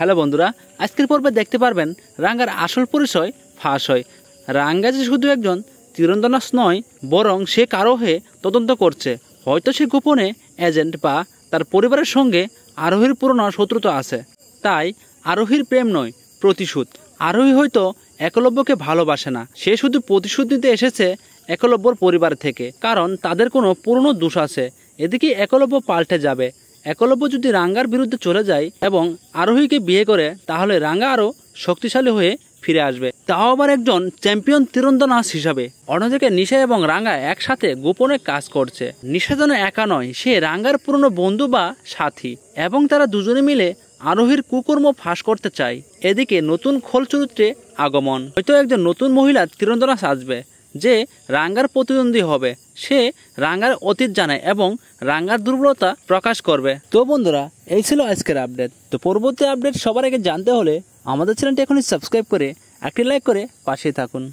Hello বন্ধুরা, আজকের পর্বে দেখতে পারবেন রাঙ্গার আসল পরিচয় ফাঁস হয়। রাঙ্গা যে শুধু একজন তীরন্দাজ নয়, বরং সে কারো হয়ে তদন্ত করছে। হয়তো সে গোপনে এজেন্ট বা তার পরিবারের সঙ্গে আরোহীর পুরনো শত্রুতা আছে। তাই আরোহীর প্রেম নয়, প্রতিশোধ। আরোহী হয়তো একলব্যকে ভালোবাসে না, সে শুধু প্রতিশোধ নিতে এসেছে একলব্যর পরিবার থেকে, কারণ তাদের কোনো পুরনো দোষ আছে। এদিকে একলব্য পাল্টে যাবে। একলব্য যদি রাঙ্গার বিরুদ্ধে চলে যায় এবং আরোহীকে বিয়ে করে, তাহলে রাঙ্গা আরও শক্তিশালী হয়ে ফিরে আসবে, তাও আবার একজন চ্যাম্পিয়ন তীরন্দাজ হিসাবে। অন্যদিকে নিশা এবং রাঙ্গা একসাথে গোপনে কাজ করছে। নিশা যেন একা নয়, সে রাঙ্গার পুরনো বন্ধু বা সাথী, এবং তারা দুজনে মিলে আরোহীর কুকর্ম ফাঁস করতে চায়। এদিকে নতুন খোল চরিত্রে আগমন। হয়তো একজন নতুন মহিলা তীরন্দাজ আসবে, যে রাঙ্গার প্রতিদ্বন্দ্বী হবে। সে রাঙ্গার অতীত জানে এবং রাঙ্গার দুর্বলতা প্রকাশ করবে। তো বন্ধুরা, এই ছিল আজকের আপডেট। তো পরবর্তী আপডেট সবার আগে জানতে হলে আমাদের চ্যানেলটি এখনই সাবস্ক্রাইব করে একটি লাইক করে পাশে থাকুন।